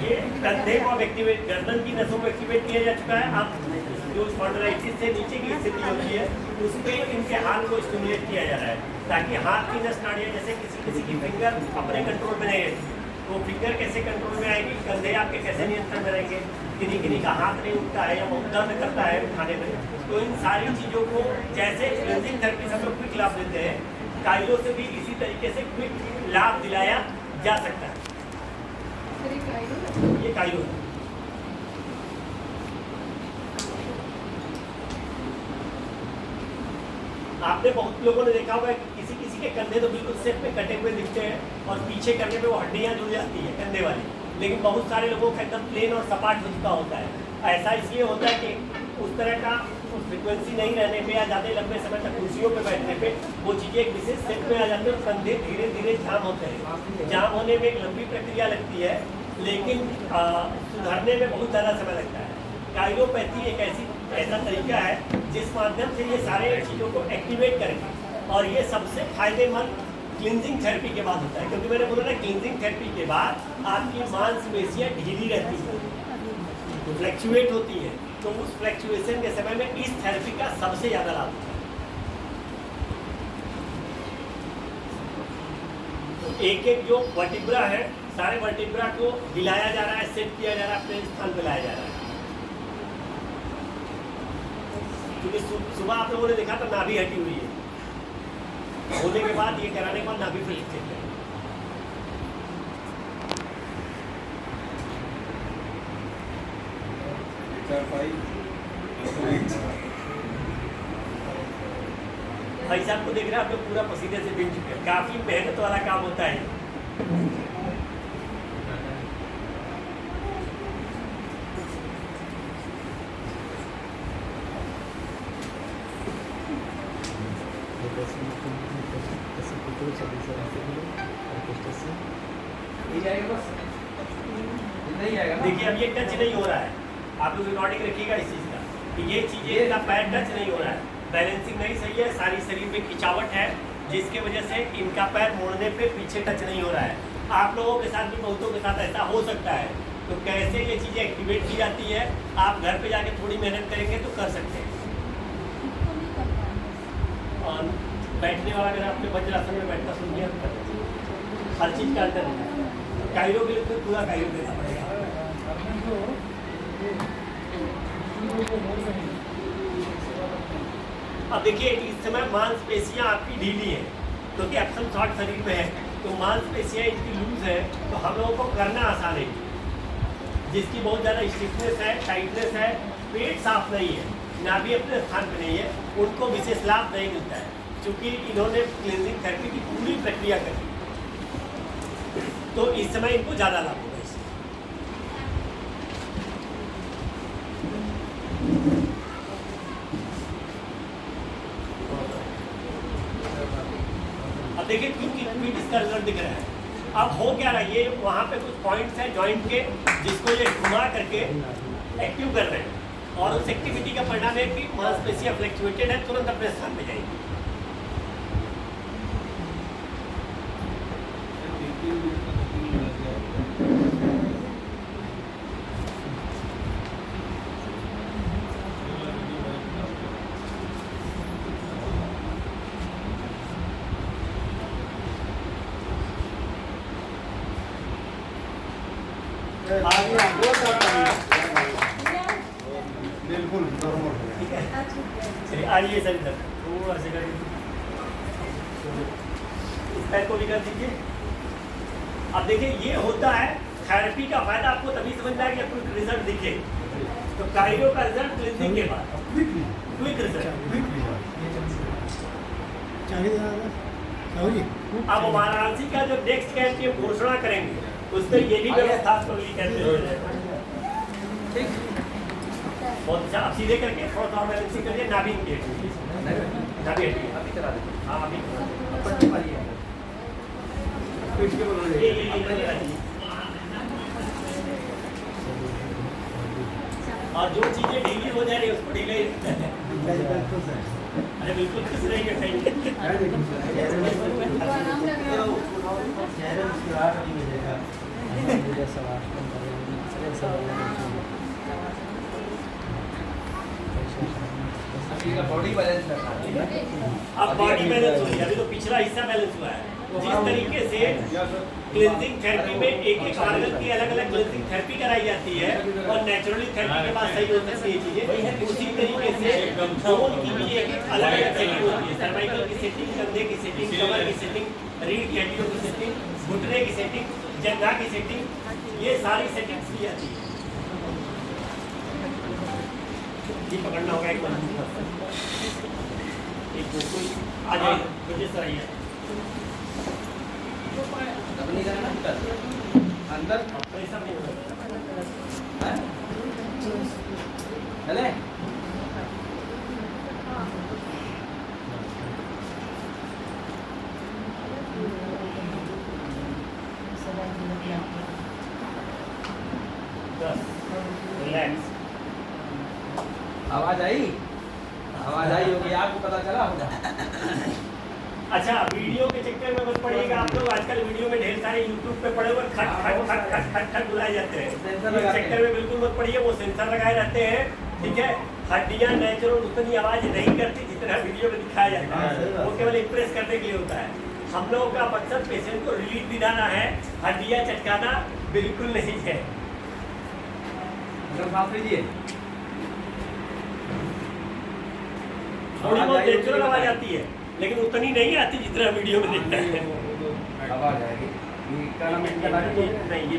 ये कंधे को अब एक्टिवेट, गर्दन की नसों को एक्टिवेट किया जा चुका है। अब जो स्पॉन्डिलाइटिस से नीचे की स्थिति होती है उस पर इनके हाथ को स्टिमुलेट किया जा रहा है ताकि हाथ की नस नाड़ियाँ, जैसे किसी की फिंगर अपने कंट्रोल में नहीं रहती, तो फिंगर कैसे कंट्रोल में आएगी, कंधे आपके कैसे नियंत्रण में रहेंगे, किन्हीं का हाथ नहीं उठता है या बहुत दर्द करता है उठाने में। तो इन सारी चीज़ों को जैसे क्लींजिंग थेरेपी से हम लोग क्विक लाभ देते हैं, काइलो से भी इसी तरीके से क्विक लाभ दिलाया जा सकता है। ये काइलो है। आपने बहुत लोगों ने देखा होगा कि किसी किसी के कंधे तो बिल्कुल सेफ में कटे हुए दिखते हैं और पीछे करने पे वो हड्डियां जुड़ जाती है कंधे वाली, लेकिन बहुत सारे लोगों का एकदम प्लेन और सपाट हो चुका होता है। ऐसा इसलिए होता है कि उस तरह का फ्रिक्वेंसी नहीं रहने पे या ज़्यादा लंबे समय तक कुर्सियों पे बैठने पे वो चीज़ें एक विशेष सेट में आ जाती है और कंधे धीरे धीरे जाम होते हैं। जाम होने में एक लंबी प्रक्रिया लगती है, लेकिन सुधरने में बहुत ज़्यादा समय लगता है। काइरोपैथी एक ऐसा तरीका है जिस माध्यम से ये सारे चीज़ों को एक्टिवेट करेंगे, और ये सबसे फायदेमंद क्लींजिंग थेरेपी के बाद होता है, क्योंकि मैंने बोला ना क्लींजिंग थेरेपी के बाद आपकी मांसपेशियाँ ढीली रहती हैं, फ्लैक्चुएट होती है, तो उस फ्लैक्चुएशन के समय में इस थेरेपी का सबसे ज़्यादा लाभ होता है। तो एक एक जो वर्टिब्रा है, सारे वर्टिब्रा को हिलाया जा रहा है, सेट किया जा रहा है, अपने स्थान पर लाया जा रहा है। क्योंकि सुबह आप लोगों ने देखा तो नाभि हटी हुई है, होने के बाद ये कराने के बाद नाभि फिर ठीक है। भाई साहब को देख रहे हैं आप लोग पूरा पसीने से भीग चुके हैं, काफी मेहनत वाला काम होता है। देखिए अब ये टच नहीं हो रहा है, आप लोग रिकॉर्डिंग रखिएगा इस चीज़ का कि ये चीज़ें का पैर टच नहीं हो रहा है, बैलेंसिंग नहीं सही है, सारी शरीर में खिंचावट है, जिसके वजह से इनका पैर मोड़ने पे पीछे टच नहीं हो रहा है। आप लोगों के साथ भी बहुतों के साथ ऐसा हो सकता है। तो कैसे ये चीज़ें एक्टिवेट की जाती है, आप घर पे जाके थोड़ी मेहनत करेंगे तो कर सकते हैं। और बैठने वाला अगर आपके वज्रासन में बैठना सुन लिया तो हर चीज़ का अंतर है। काइरो के लिए तो पूरा काइरो देना पड़ेगा। अब देखिए इस समय मांसपेशियां आपकी ढीली है क्योंकि एप्सम शॉर्ट शरीर में है, तो मांसपेशियां इनकी लूज है, तो हम लोगों को करना आसान है। जिसकी बहुत ज़्यादा स्टिफनेस है, टाइटनेस है, पेट साफ नहीं है, नाभि अपने स्थान पर नहीं है, उनको विशेष लाभ नहीं मिलता है, क्योंकि इन्होंने क्लींजिंग थेरेपी की पूरी प्रक्रिया कर दी, तो इस समय इनको ज़्यादा लाभ होगा। अब देखिए क्विक इसका रिजल्ट दिख रहा है। अब हो क्या रहा है, ये वहाँ पे कुछ पॉइंट्स हैं जॉइंट के जिसको ये घुमा करके एक्टिव कर रहे हैं, और उस एक्टिविटी का परिणाम है कि मांसपेशियां फ्लैक्चुएटेड है, तुरंत अपने स्थान पे जाएंगी। बिल्कुल ठीक है, चलिए आइए सर इधर थोड़ा सा इस पैर को भी कर दीजिए। अब देखिए ये होता है थेरेपी का फायदा, आपको तभी समझ में आएगा कि क्विक रिजल्ट दिखे। तो काइरो का रिजल्ट क्लींजिंग के बाद क्विक रिजल्ट। अब वाराणसी का जो नेक्स्ट कैंप की घोषणा करेंगे उसमें ये भी व्यवस्था बहुत अच्छा। अब सीधे करके थोड़ा सा बैलेंसिंग करिए, नाभि नाभि हाँ अभी और जो चीजें ढीली हो जा रही है उसको ढीले। अरे बिल्कुल खुश रहेंगे। बॉडी बैलेंस रखा है, ठीक है। अब बॉडी बैलेंस हो गई, अभी तो पिछला हिस्सा बैलेंस हुआ है। जिस तरीके से क्लिनजिंग थेरेपी में एक एक ऑर्गन की अलग अलग क्लिनजिंग थेरेपी कराई जाती है और नेचुरली थेरेपी के बाद सही हो सकती है चीजें, उसी तरीके से बोन की भी एक एक अलग अलग सेटिंग होती है। सर्वाइकल की सेटिंग, कंधे की सेटिंग, कमर की सेटिंग, रीढ़ की हड्डियों की सेटिंग, घुटने की सेटिंग, जंघा की सेटिंग, ये सारी सेटिंग्स की जाती है। ये पकड़ना होगा एक बार, एक बिल्कुल आ जाइए, मुझे सही है अपनी करना अंदर ऐसा नहीं होगा। हैं? चले रिलैक्स। आवाज आई होगी, आपको पता चला होगा। अच्छा, वीडियो के चक्कर में मत पड़िएगा आप लोग। आजकल वीडियो में ढेर सारे यूट्यूब पे पड़े हुए खट खट खट खट खट खट बुलाए जाते हैं। सेंसर इस लगाते चक्कर में बिल्कुल मत पड़िए, वो सेंसर लगाए रहते हैं, ठीक है। हड्डियां नेचुरल उतनी आवाज नहीं करती जितना वीडियो में दिखाया जाता है, वो केवल इम्प्रेस करने के लिए होता है। हम लोगों का मकसद पेशेंट को रिलीफ दिलाना है, हड्डियां चटकाना बिल्कुल नहीं है। सांस लीजिए, थोड़ी बहुत नेचुरल आवाज आती है, लेकिन उतनी नहीं आती जितना वीडियो में दिखता है। आवाज आएगी। क्या नाम है? नहीं, ये